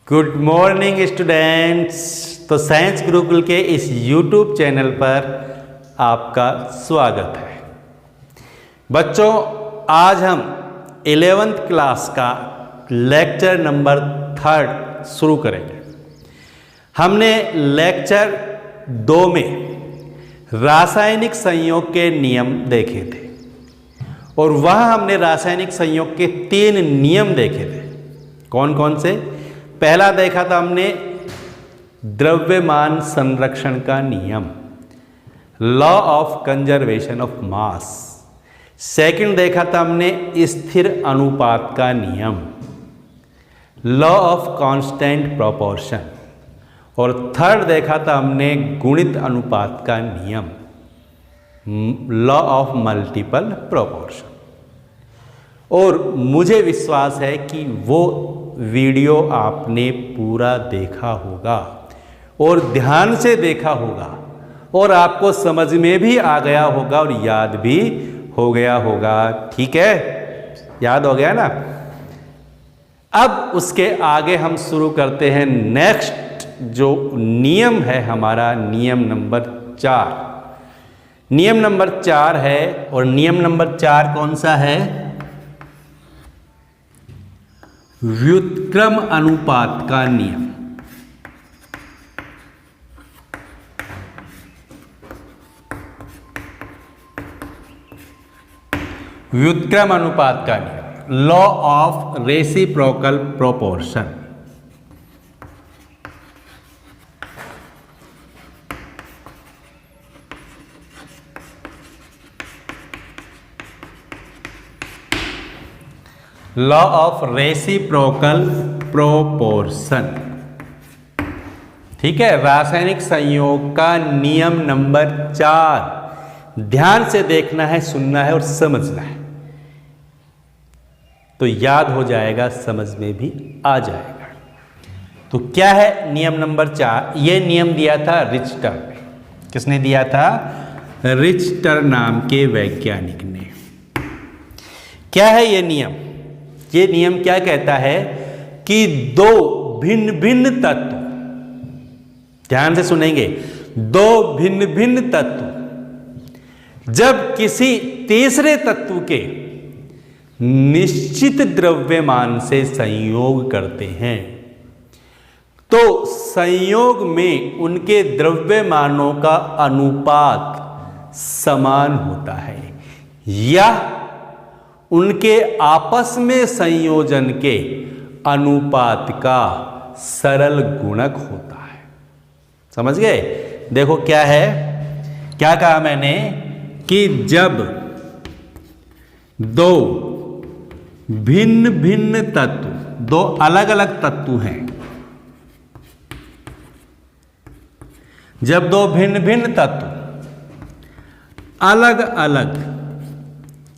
Good morning students. तो science Gurukul के इस यूट्यूब चैनल पर आपका स्वागत है। बच्चों, आज हम 11th क्लास का लेक्चर नंबर 3 शुरू करेंगे। हमने लेक्चर 2 में रासायनिक संयोग के नियम देखे थे और वह हमने रासायनिक संयोग के 3 नियम देखे थे। कौन कौन से? पहला देखा था हमने द्रव्यमान संरक्षण का नियम, law of conservation of mass. Second देखा था हमने स्थिर अनुपात का नियम, लॉ ऑफ कांस्टेंट प्रोपोर्शन। और थर्ड देखा था हमने गुणित अनुपात का नियम, लॉ ऑफ मल्टीपल प्रोपोर्शन। और मुझे विश्वास है कि वो वीडियो आपने पूरा देखा होगा और ध्यान से देखा होगा और आपको समझ में भी आ गया होगा और याद भी हो गया होगा। ठीक है, याद हो गया ना? अब उसके आगे हम शुरू करते हैं नेक्स्ट जो नियम है हमारा, नियम नंबर 4। नियम नंबर 4 है और नियम नंबर 4 कौन सा है? व्युत्क्रम अनुपात का नियम। व्युत्क्रम अनुपात का नियम, law of reciprocal proportion. Law of reciprocal proportion. ठीक है, रासायनिक संयोग का नियम नंबर 4। ध्यान से देखना है, सुनना है और समझना है, तो याद हो जाएगा, समझ में भी आ जाएगा। तो क्या है नियम नंबर 4? यह नियम दिया था रिचटर ने। किसने दिया था? रिचटर नाम के वैज्ञानिक ने। क्या है यह नियम? ये नियम क्या कहता है कि दो भिन्न भिन्न तत्व, ध्यान से सुनेंगे, दो भिन्न भिन्न तत्व जब किसी तीसरे तत्व के निश्चित द्रव्यमान से संयोग करते हैं तो संयोग में उनके द्रव्यमानों का अनुपात समान होता है या उनके आपस में संयोजन के अनुपात का सरल गुणक होता है। समझ गए? देखो क्या है, क्या कहा मैंने कि जब दो भिन्न भिन्न तत्व, दो अलग अलग तत्व हैं, जब दो भिन्न भिन्न तत्व अलग अलग,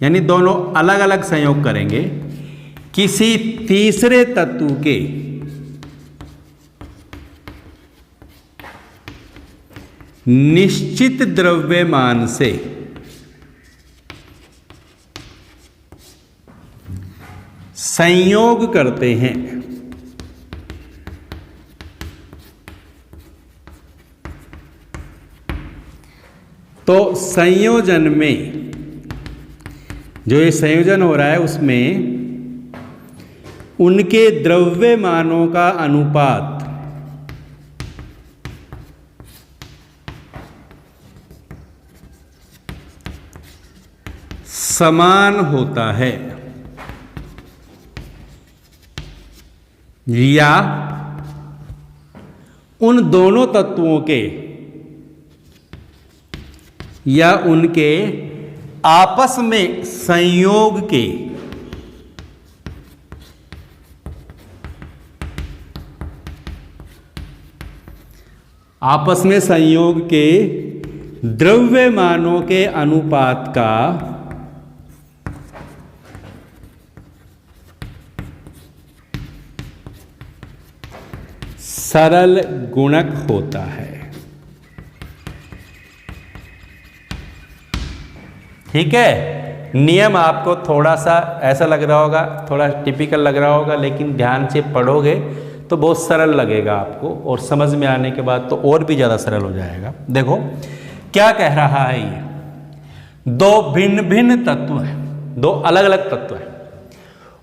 यानी दोनों अलग अलग संयोग करेंगे किसी तीसरे तत्व के निश्चित द्रव्यमान से संयोग करते हैं तो संयोजन में, जो ये संयोजन हो रहा है उसमें उनके द्रव्यमानों का अनुपात समान होता है या उन दोनों तत्वों के या उनके आपस में संयोग के द्रव्यमानों के अनुपात का सरल गुणक होता है। ठीक है, नियम आपको थोड़ा सा ऐसा लग रहा होगा, थोड़ा टिपिकल लग रहा होगा, लेकिन ध्यान से पढ़ोगे तो बहुत सरल लगेगा आपको, और समझ में आने के बाद तो और भी ज़्यादा सरल हो जाएगा। देखो क्या कह रहा है, ये दो भिन्न भिन्न तत्व हैं, दो अलग अलग तत्व हैं,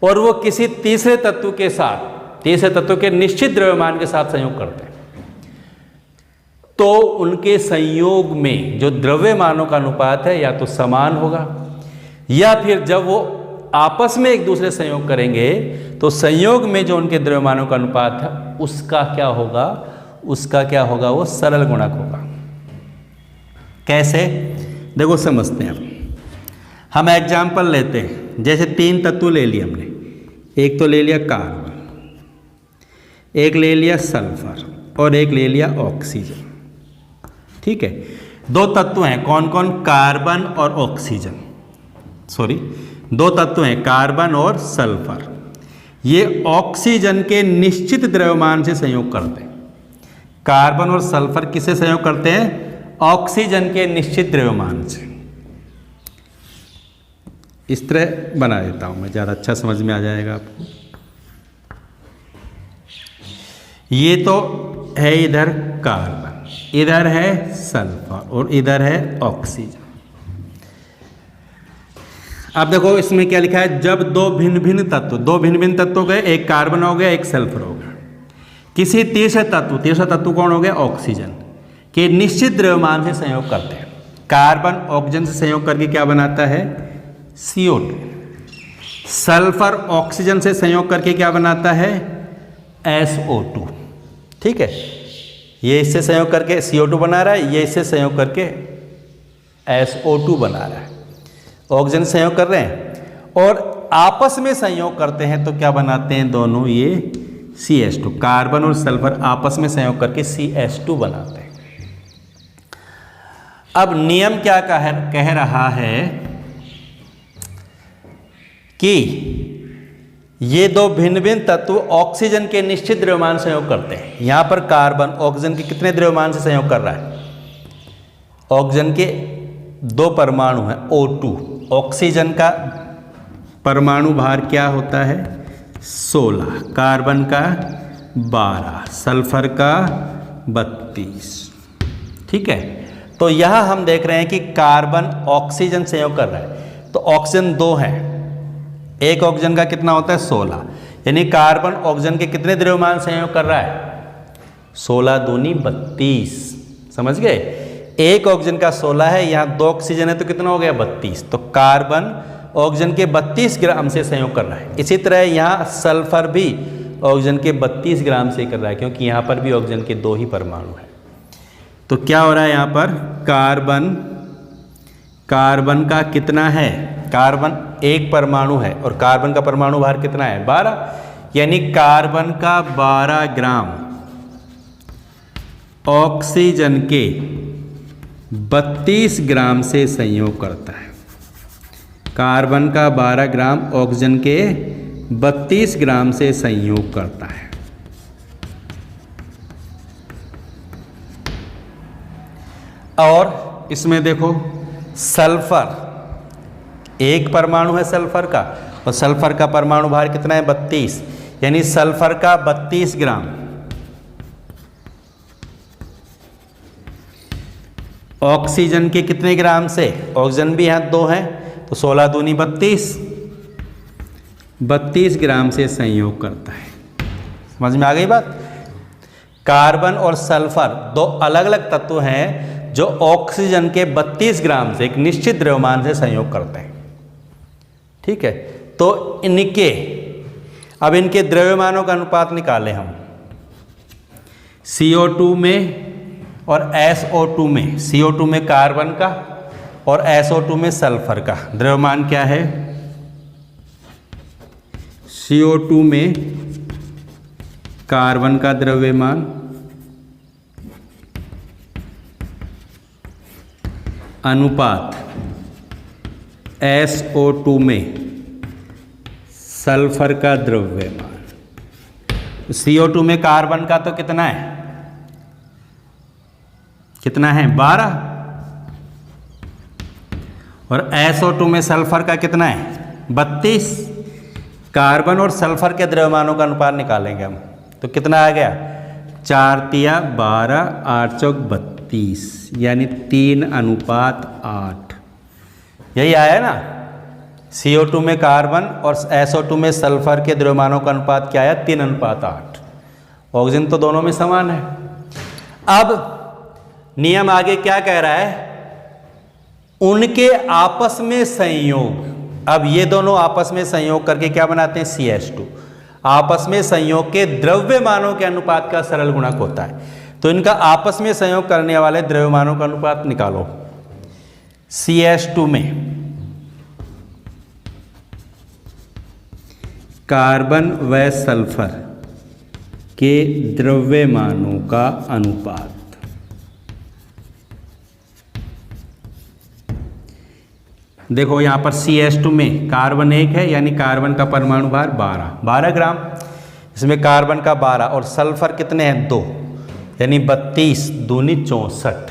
और वो किसी तीसरे तत्व के साथ, तीसरे तत्व के निश्चित द्रव्यमान के साथ संयोग करते हैं, तो उनके संयोग में जो द्रव्यमानों का अनुपात है या तो समान होगा, या फिर जब वो आपस में एक दूसरे संयोग करेंगे तो संयोग में जो उनके द्रव्यमानों का अनुपात है उसका क्या होगा, उसका क्या होगा, वो सरल गुणक होगा। कैसे, देखो समझते हैं। हम एग्जाम्पल लेते हैं, जैसे 3 तत्व ले लिए हमने, एक तो ले लिया कार्बन, एक ले लिया सल्फर और एक ले लिया ऑक्सीजन। ठीक है, 2 तत्व हैं, कौन कौन, कार्बन और ऑक्सीजन, सॉरी 2 तत्व हैं कार्बन और सल्फर। ये ऑक्सीजन के निश्चित द्रव्यमान से संयोग करते हैं। कार्बन और सल्फर किससे संयोग करते हैं, ऑक्सीजन के निश्चित द्रव्यमान से। इस तरह बना देता हूं मैं, ज़्यादा अच्छा समझ में आ जाएगा आपको। ये तो है इधर कार्बन, इधर है सल्फर और इधर है ऑक्सीजन। अब देखो इसमें क्या लिखा है, जब दो भिन्न भिन्न तत्व गए, एक कार्बन हो गया एक सल्फर हो गया, किसी तीसरे तत्व कौन हो गया, ऑक्सीजन के निश्चित द्रव्यमान से संयोग करते हैं। कार्बन ऑक्सीजन से संयोग करके क्या बनाता है, CO2। सल्फर ऑक्सीजन से संयोग करके क्या बनाता है, SO2। ठीक है, ये इससे संयोग करके CO2 बना रहा है, ये इससे संयोग करके SO2 बना रहा है। ऑक्सीजन से संयोग कर रहे हैं और आपस में संयोग करते हैं तो क्या बनाते हैं दोनों, ये CH2। कार्बन और सल्फर आपस में संयोग करके CH2 बनाते हैं। अब नियम क्या कह रहा है कि ये 2 भिन्न भिन्न तत्व ऑक्सीजन के निश्चित द्रव्यमान से संयोग करते हैं। यहां पर कार्बन ऑक्सीजन के कितने द्रव्यमान से संयोग कर रहा है, ऑक्सीजन के 2 परमाणु हैं O2। ऑक्सीजन का परमाणु भार क्या होता है, 16, कार्बन का 12, सल्फर का 32। ठीक है, तो यहां हम देख रहे हैं कि कार्बन ऑक्सीजन संयोग कर रहा है, तो ऑक्सीजन 2 है, एक ऑक्सीजन का कितना होता है, 16, यानी कार्बन ऑक्सीजन के कितने द्रव्यमान संयोग कर रहा है, 16 दूनी 32। समझ गए, एक ऑक्सीजन का 16 है, यहाँ 2 ऑक्सीजन है तो कितना हो गया, 32। तो कार्बन ऑक्सीजन के 32 ग्राम से संयोग कर रहा है। इसी तरह यहाँ सल्फर भी ऑक्सीजन के 32 ग्राम से कर रहा है, क्योंकि यहाँ पर भी ऑक्सीजन के 2 ही परमाणु हैं। तो क्या हो रहा है यहाँ पर, कार्बन का कितना है, कार्बन 1 परमाणु है और कार्बन का परमाणु भार कितना है, 12, यानी कार्बन का 12 ग्राम ऑक्सीजन के 32 ग्राम से संयोग करता है। कार्बन का 12 ग्राम ऑक्सीजन के 32 ग्राम से संयोग करता है। और इसमें देखो सल्फर, 1 परमाणु है सल्फर का, और सल्फर का परमाणु भार कितना है, 32, यानी सल्फर का 32 ग्राम ऑक्सीजन के कितने ग्राम से, ऑक्सीजन भी यहाँ 2 है तो 16 दूनी 32 ग्राम से संयोग करता है। समझ में आ गई बात। कार्बन और सल्फर 2 अलग अलग तत्व हैं जो ऑक्सीजन के 32 ग्राम से एक निश्चित द्रव्यमान से संयोग करते हैं। ठीक है, तो अब इनके द्रव्यमानों का अनुपात निकालें हम। CO2 में और SO2 में, CO2 में कार्बन का और SO2 में सल्फर का द्रव्यमान क्या है, CO2 में कार्बन का द्रव्यमान अनुपात SO2 में सल्फर का द्रव्यमान। CO2 में कार्बन का तो कितना है, 12, और SO2 में सल्फर का कितना है, 32। कार्बन और सल्फर के द्रव्यमानों का अनुपात निकालेंगे हम। तो कितना आ गया 4 तिया 12, 8 चौक 32, यानी 3:8। यही आया ना। CO2 में कार्बन और SO2 में सल्फर के द्रव्यमानों का अनुपात क्या आया 3:8। ऑक्सीजन तो दोनों में समान है। अब नियम आगे क्या कह रहा है, उनके आपस में संयोग। अब ये दोनों आपस में संयोग करके क्या बनाते हैं CH2। आपस में संयोग के द्रव्यमानों के अनुपात का सरल गुणक होता है। तो इनका आपस में संयोग करने वाले द्रव्यमानों का अनुपात निकालो। CH2 में कार्बन व सल्फर के द्रव्यमानों का अनुपात। देखो यहां पर CH2 में कार्बन 1 है, यानी कार्बन का परमाणु भार 12 ग्राम। इसमें कार्बन का 12 और सल्फर कितने हैं 2, यानी 32 दूनी 64,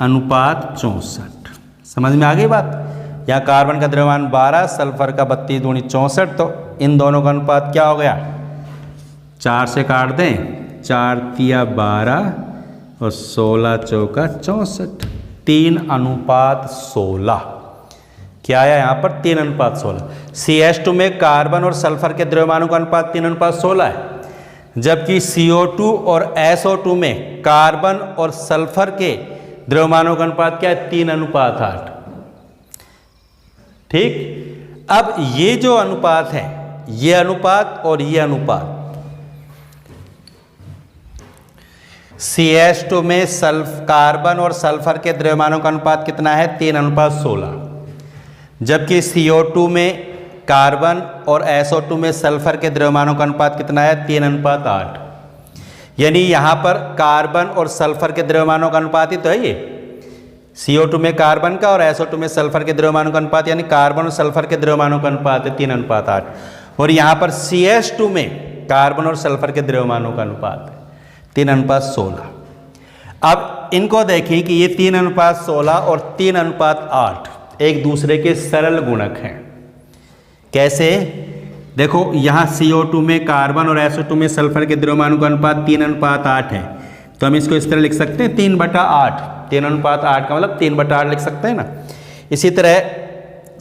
अनुपात 64। समझ में आ गई बात। यहाँ कार्बन का द्रव्यमान 12, सल्फर का 32 दूनी 64, तो इन दोनों का अनुपात क्या हो गया 4 से काट दें, 4 तिया 12 और 16 चौका 64, 3:16। क्या आया यहाँ पर 3:16। CH2 में कार्बन और सल्फर के द्रव्यमानों का अनुपात 3:16 है, जबकि CO2 और SO2 में कार्बन और सल्फर के द्रव्यमानों का अनुपात क्या है 3:8। ठीक। अब ये जो अनुपात है, ये अनुपात और ये अनुपात, CH2 में कार्बन और सल्फर के द्रव्यमानों का अनुपात कितना है 3:16, जबकि CO2 में कार्बन और SO2 में सल्फर के द्रव्यमानों का अनुपात कितना है 3:8। यानी यहाँ पर कार्बन और सल्फर के द्रव्यमानों का अनुपात ही तो है ये। CO2 में कार्बन का और SO2 में सल्फर के द्रव्यमानों का अनुपात, यानी कार्बन और सल्फर के द्रव्यमानों का अनुपात है 3:8। और यहाँ पर CH2 में कार्बन और सल्फर के द्रव्यमानों का अनुपात है 3:16। अब इनको देखिए कि ये 3:16 और 3:8 एक दूसरे के सरल गुणक हैं। कैसे? देखो यहाँ CO2 में कार्बन और SO2 में सल्फर के द्रव्यमानों का अनुपात 3:8 है, तो हम इसको इस तरह लिख सकते हैं 3/8। 3:8 का मतलब 3/8 लिख सकते हैं ना। इसी तरह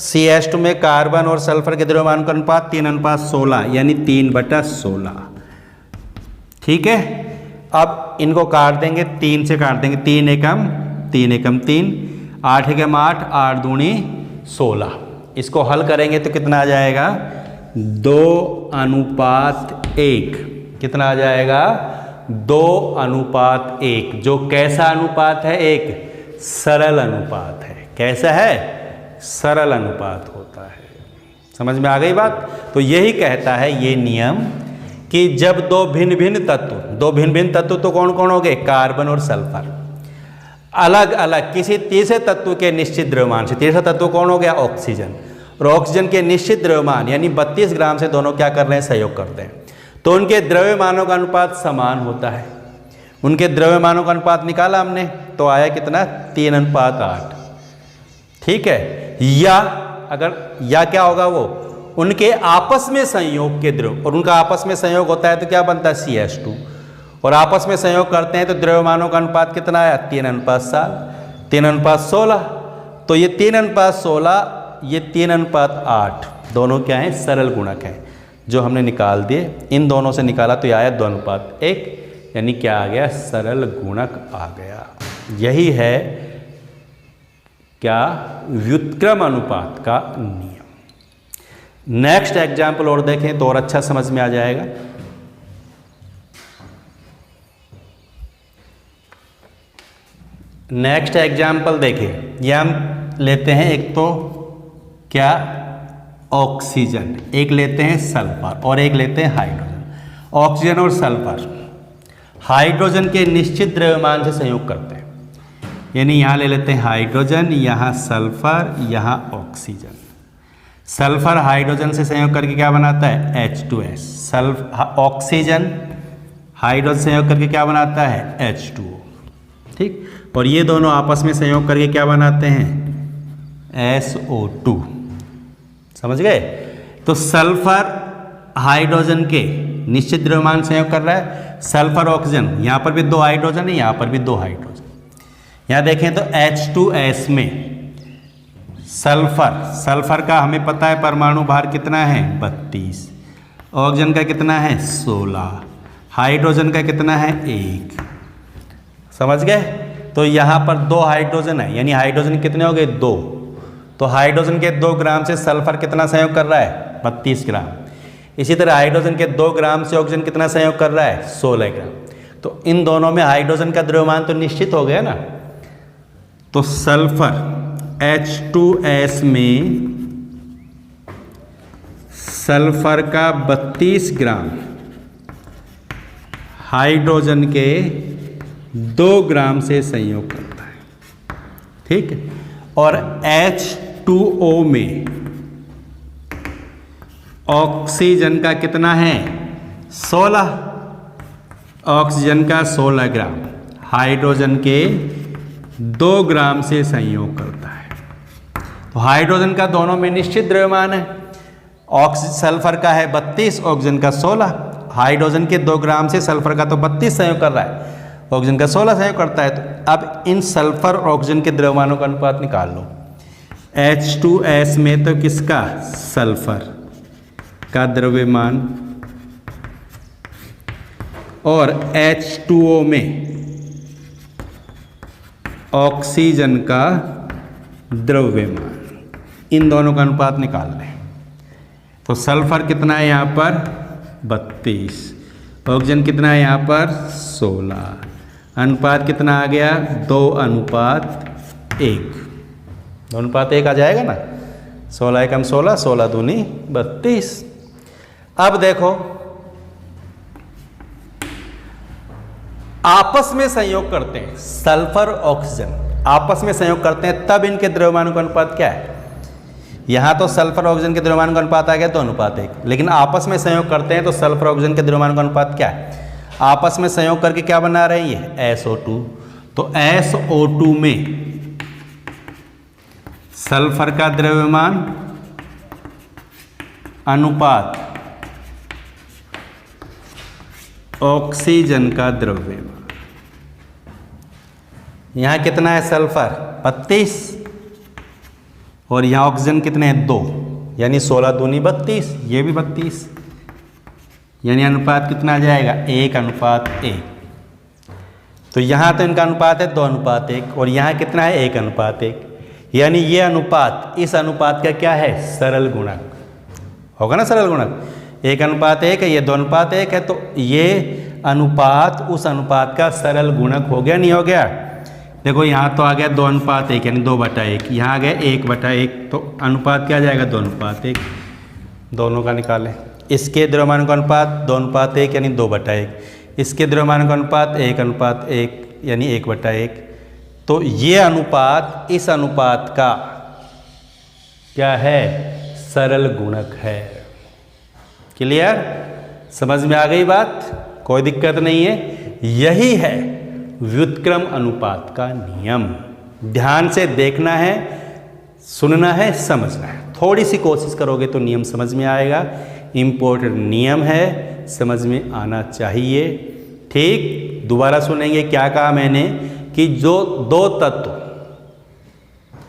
CH2 में कार्बन और सल्फर के द्रव्यमानों का अनुपात 3:16, यानी 3/16। ठीक है। अब इनको काट देंगे, 3 से काट देंगे, 3 एकम 3, 8 एकम 8, 8 दूनी 16। इसको हल करेंगे तो कितना आ जाएगा 2:1। कितना आ जाएगा 2:1, जो कैसा अनुपात है, एक सरल अनुपात है। कैसा है? सरल अनुपात होता है। समझ में आ गई बात। तो यही कहता है ये नियम कि जब दो भिन्न भिन्न तत्व तो कौन कौन हो गए, कार्बन और सल्फर, अलग अलग किसी तीसरे तत्व के निश्चित द्रव्यमान से, तीसरा तत्व कौन हो गया, ऑक्सीजन, और ऑक्सीजन के निश्चित द्रव्यमान यानी 32 ग्राम से दोनों क्या कर रहे हैं, सहयोग करते हैं, तो उनके द्रव्यमानों का अनुपात समान होता है। उनके द्रव्यमानों का अनुपात निकाला हमने तो आया कितना 3:8। ठीक है। या क्या होगा, वो उनके आपस में संयोग के द्रव्य, और उनका आपस में संयोग होता है तो क्या बनता है CH2, और आपस में संयोग करते हैं तो द्रव्यमानों का अनुपात कितना आया 3:7, 3:16। तो ये 3:16, ये 3:8 दोनों क्या हैं, सरल गुणक हैं जो हमने निकाल दिए। इन दोनों से निकाला तो ये आया 2:1, यानी क्या आ गया, सरल गुणक आ गया। यही है क्या, व्युत्क्रम अनुपात का नियम। नेक्स्ट एग्जाम्पल और देखें तो और अच्छा समझ में आ जाएगा। नेक्स्ट एग्जाम्पल देखें, ये हम लेते हैं एक तो क्या, ऑक्सीजन, एक लेते हैं सल्फर और एक लेते हैं हाइड्रोजन। ऑक्सीजन और सल्फर हाइड्रोजन के निश्चित द्रव्यमान से संयोग करते हैं, यानी यहाँ ले लेते हैं हाइड्रोजन, यहाँ सल्फर, यहाँ ऑक्सीजन। सल्फर हाइड्रोजन से संयोग करके क्या बनाता है, H2S। ऑक्सीजन हाइड्रोजन से संयोग करके क्या बनाता है, H2O। ठीक। और ये दोनों आपस में संयोग करके क्या बनाते हैं, SO2। समझ गए। तो सल्फर हाइड्रोजन के निश्चित द्रव्यमान संयोग कर रहा है। सल्फर ऑक्सीजन, यहाँ पर भी 2 हाइड्रोजन है, यहाँ पर भी 2 हाइड्रोजन। यहाँ देखें तो H2S में सल्फर का हमें पता है परमाणु भार कितना है 32, ऑक्सीजन का कितना है 16, हाइड्रोजन का कितना है 1। समझ गए? तो यहाँ पर 2 हाइड्रोजन है, यानी हाइड्रोजन कितने हो गए 2। तो हाइड्रोजन के 2 ग्राम से सल्फर कितना संयोग कर रहा है 32 ग्राम। इसी तरह हाइड्रोजन के 2 ग्राम से ऑक्सीजन कितना संयोग कर रहा है 16 ग्राम। तो इन दोनों में हाइड्रोजन का द्रव्यमान तो निश्चित हो गया ना। तो सल्फर H2S में सल्फर का 32 ग्राम हाइड्रोजन के 2 ग्राम से संयोग करता है, ठीक है। और H2O में ऑक्सीजन का कितना है 16, ऑक्सीजन का 16 ग्राम हाइड्रोजन के 2 ग्राम से संयोग करता है। तो हाइड्रोजन का दोनों में निश्चित द्रव्यमान है। सल्फर का है 32, ऑक्सीजन का 16। हाइड्रोजन के 2 ग्राम से सल्फर का तो 32 संयोग कर रहा है, ऑक्सीजन का 16 संयोग करता है। तो अब इन सल्फर और ऑक्सीजन के द्रव्यमानों का अनुपात निकाल लो। H2S में तो किसका सल्फर का द्रव्यमान और H2O में ऑक्सीजन का द्रव्यमान, इन दोनों का अनुपात निकाल लें। तो सल्फर कितना है यहाँ पर 32, ऑक्सीजन कितना है यहाँ पर 16, अनुपात कितना आ गया 2:1। 2:1 आ जाएगा ना। 16 एकम 16, 16 दूनी 32। अब देखो आपस में संयोग करते हैं, सल्फर ऑक्सीजन आपस में संयोग करते हैं, तब इनके द्रव्यमानों का अनुपात क्या है। यहां तो सल्फर ऑक्सीजन के द्रव्यमान का अनुपात आ गया 2:1, लेकिन आपस में संयोग करते हैं तो सल्फर ऑक्सीजन के द्रव्यमान का अनुपात क्या है। आपस में संयोग करके क्या बना रहे हैं ये SO2। तो SO2 में सल्फर का द्रव्यमान अनुपात ऑक्सीजन का द्रव्यमान, यहां कितना है सल्फर 32 और यहां ऑक्सीजन कितने हैं 2, यानी 16 दूनी 32, ये भी 32, यानी अनुपात कितना आ जाएगा 1:1। तो यहां तो इनका अनुपात है 2:1 और यहां कितना है 1:1, यानी ये अनुपात इस अनुपात का क्या है सरल गुणक होगा ना। सरल गुणक 1:1 है, ये 2:1 है, तो ये अनुपात उस अनुपात का सरल गुणक हो गया नहीं हो गया। देखो यहाँ तो आ गया 2:1 यानी 2/1, यहाँ आ गया 1/1, तो अनुपात क्या आ जाएगा 2:1। दोनों का निकालें। इसके द्रव्यमान का अनुपात 2:1 यानी 2/1, इसके द्रव्यमान का अनुपात 1:1 यानी 1/1। तो ये अनुपात इस अनुपात का क्या है सरल गुणक है। क्लियर? समझ में आ गई बात? कोई दिक्कत नहीं है। यही है व्युत्क्रम अनुपात का नियम। ध्यान से देखना है, सुनना है, समझना है। थोड़ी सी कोशिश करोगे तो नियम समझ में आएगा। इम्पोर्टेंट नियम है, समझ में आना चाहिए। ठीक, दोबारा सुनेंगे क्या कहा मैंने कि जो 2 तत्व,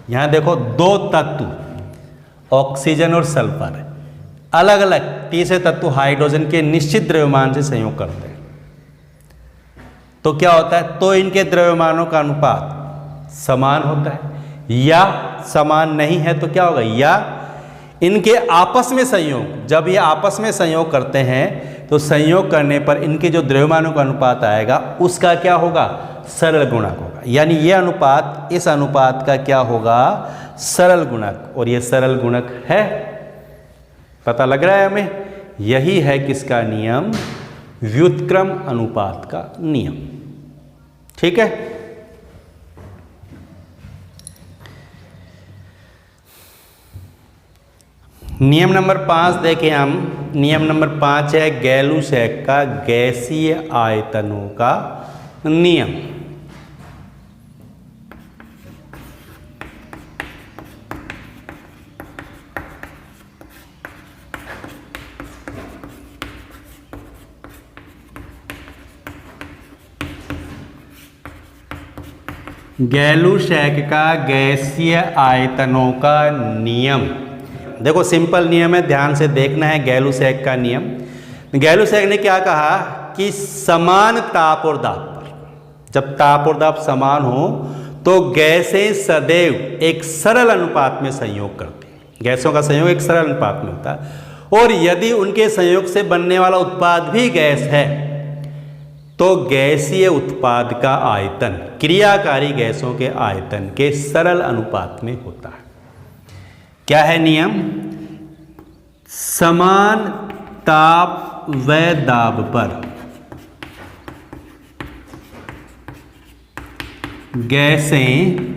यहां देखो 2 तत्व ऑक्सीजन और सल्फर अलग अलग, तीसरे तत्व हाइड्रोजन के निश्चित द्रव्यमान से संयोग करते हैं, तो क्या होता है, तो इनके द्रव्यमानों का अनुपात समान होता है, या समान नहीं है तो क्या होगा, या इनके आपस में संयोग, जब ये आपस में संयोग करते हैं तो संयोग करने पर इनके जो द्रव्यमानों का अनुपात आएगा उसका क्या होगा, सरल गुणक होगा। यानी ये अनुपात इस अनुपात का क्या होगा, सरल गुणक। और ये सरल गुणक है, पता लग रहा है हमें। यही है किसका नियम, व्युत्क्रम अनुपात का नियम। ठीक है। नियम नंबर 5 देखें हम। नियम नंबर 5 है गैलुसैक का गैसीय आयतनों का नियम। गैलुसैक का गैसीय आयतनों का नियम। देखो सिंपल नियम है, ध्यान से देखना है गैलुसैक का नियम। गैलुसैक ने क्या कहा कि समान ताप और दाब पर, जब ताप और दाब समान हो तो गैसें सदैव एक सरल अनुपात में संयोग करती हैं। गैसों का संयोग एक सरल अनुपात में होता है, और यदि उनके संयोग से बनने वाला उत्पाद भी गैस है तो गैसीय उत्पाद का आयतन क्रियाकारी गैसों के आयतन के सरल अनुपात में होता है। क्या है नियम? समान ताप व दाब पर गैसें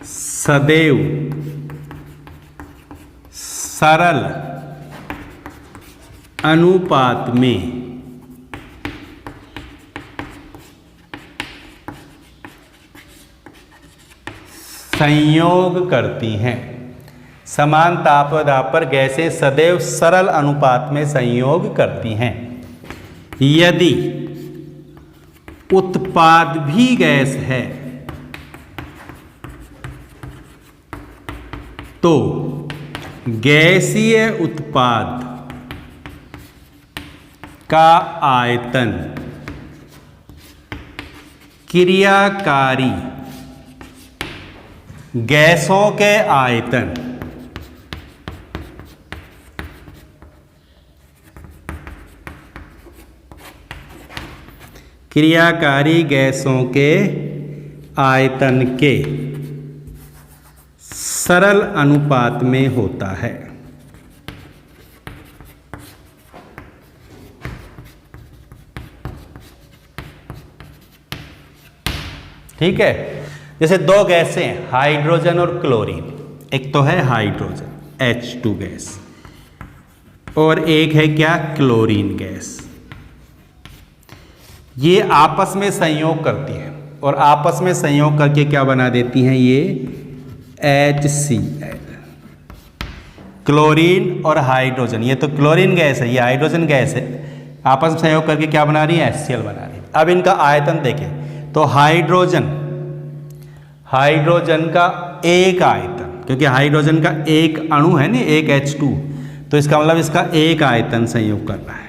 सदैव सरल अनुपात में संयोग करती हैं। समान ताप व दाब पर गैसें सदैव सरल अनुपात में संयोग करती हैं। यदि उत्पाद भी गैस है तो गैसीय उत्पाद का आयतन क्रियाकारी गैसों के आयतन क्रियाकारी गैसों के आयतन के सरल अनुपात में होता है। ठीक है, जैसे दो गैसें हैं, हाइड्रोजन और क्लोरीन। एक तो है हाइड्रोजन H2 गैस, और एक है क्या? Chlorine gas. ये आपस में संयोग करती हैं, और आपस में संयोग करके क्या बना देती हैं? ये HCl। क्लोरीन और हाइड्रोजन, ये तो क्लोरीन गैस है, ये हाइड्रोजन गैस है, आपस में संयोग करके क्या बना रही है? HCl बना रही है। अब इनका आयतन देखें तो हाइड्रोजन का एक आयतन, क्योंकि हाइड्रोजन का एक अणु है ना, एक H2, तो इसका मतलब इसका एक आयतन संयोग कर रहा है।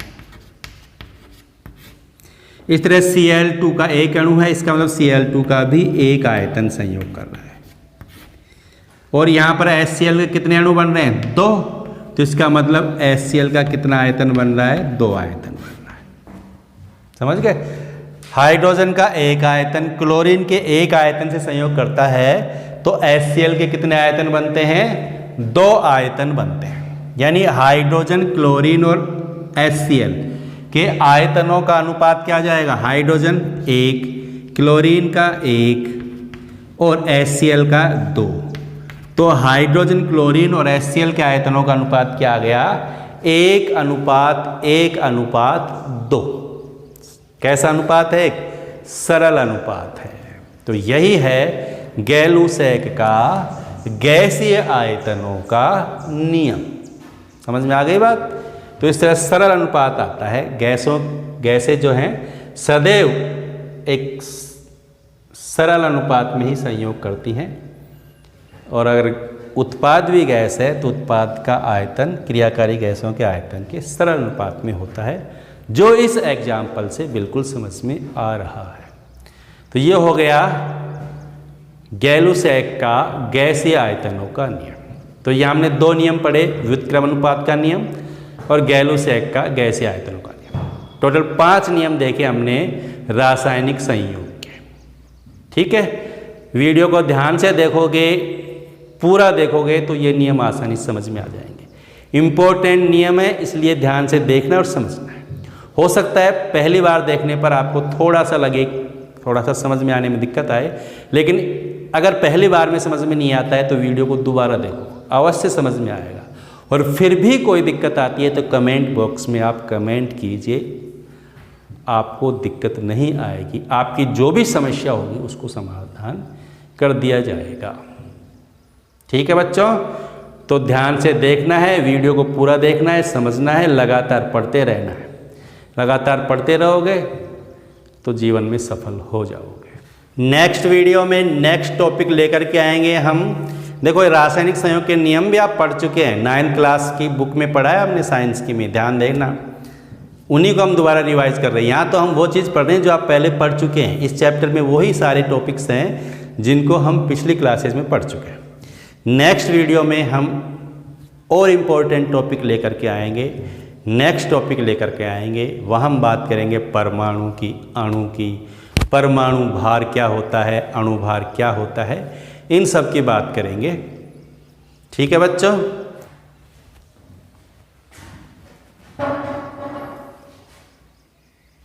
इस तरह Cl2 का एक अणु है, इसका मतलब Cl2 का भी एक आयतन संयोग कर रहा है। और यहाँ पर HCl के कितने अणु बन रहे हैं? 2, तो इसका मतलब HCl का कितना आयतन बन रहा है? 2 आयतन बन रहा है। समझ गए? हाइड्रोजन का एक आयतन क्लोरीन के एक आयतन से संयोग करता है तो HCl के कितने आयतन बनते हैं? 2 आयतन बनते हैं। यानी हाइड्रोजन, क्लोरीन और HCl के आयतनों का अनुपात क्या आ जाएगा? हाइड्रोजन 1, क्लोरीन का 1 और HCl का 2। तो हाइड्रोजन, क्लोरीन और HCl के आयतनों का अनुपात क्या आ गया? 1:1:2। कैसा अनुपात है? एक सरल अनुपात है। तो यही है गैलुसैक का गैसीय आयतनों का नियम। समझ में आ गई बात? तो इस तरह सरल अनुपात आता है। गैसें जो हैं सदैव एक सरल अनुपात में ही संयोग करती हैं, और अगर उत्पाद भी गैस है तो उत्पाद का आयतन क्रियाकारी गैसों के आयतन के सरल अनुपात में होता है, जो इस एग्जाम्पल से बिल्कुल समझ में आ रहा है। तो ये हो गया गैलुसैक का गैसीय आयतनों का नियम। तो ये हमने 2 नियम पढ़े, व्युत्क्रम अनुपात का नियम और गैलुसैक का गैसीय आयतनों का नियम। टोटल 5 नियम देखे हमने रासायनिक संयोग के। ठीक है, वीडियो को ध्यान से देखोगे, पूरा देखोगे तो ये नियम आसानी से समझ में आ जाएंगे। इम्पोर्टेंट नियम है, इसलिए ध्यान से देखना और समझना है। हो सकता है पहली बार देखने पर आपको थोड़ा सा समझ में आने में दिक्कत आए, लेकिन अगर पहली बार में समझ में नहीं आता है तो वीडियो को दोबारा देखो, अवश्य समझ में आएगा। और फिर भी कोई दिक्कत आती है तो कमेंट बॉक्स में आप कमेंट कीजिए, आपको दिक्कत नहीं आएगी। आपकी जो भी समस्या होगी उसको समाधान कर दिया जाएगा। ठीक है बच्चों, तो ध्यान से देखना है, वीडियो को पूरा देखना है, समझना है, लगातार पढ़ते रहना है। लगातार पढ़ते रहोगे तो जीवन में सफल हो जाओगे। नेक्स्ट वीडियो में नेक्स्ट टॉपिक लेकर के आएंगे हम। देखो रासायनिक संयोग के नियम भी आप पढ़ चुके हैं, 9th क्लास की बुक में पढ़ा है हमने साइंस की में, ध्यान देना। उन्हीं को हम दोबारा रिवाइज कर रहे हैं। यहाँ तो हम वो चीज़ पढ़ रहे हैं जो आप पहले पढ़ चुके हैं। इस चैप्टर में वही सारे टॉपिक्स हैं जिनको हम पिछली क्लासेस में पढ़ चुके हैं। नेक्स्ट वीडियो में हम और इम्पोर्टेंट टॉपिक लेकर के आएंगे, नेक्स्ट टॉपिक लेकर के आएंगे। वहाँ हम बात करेंगे परमाणु की, अणु की, परमाणु भार क्या होता है, अणु भार क्या होता है, इन सब की बात करेंगे। ठीक है बच्चों।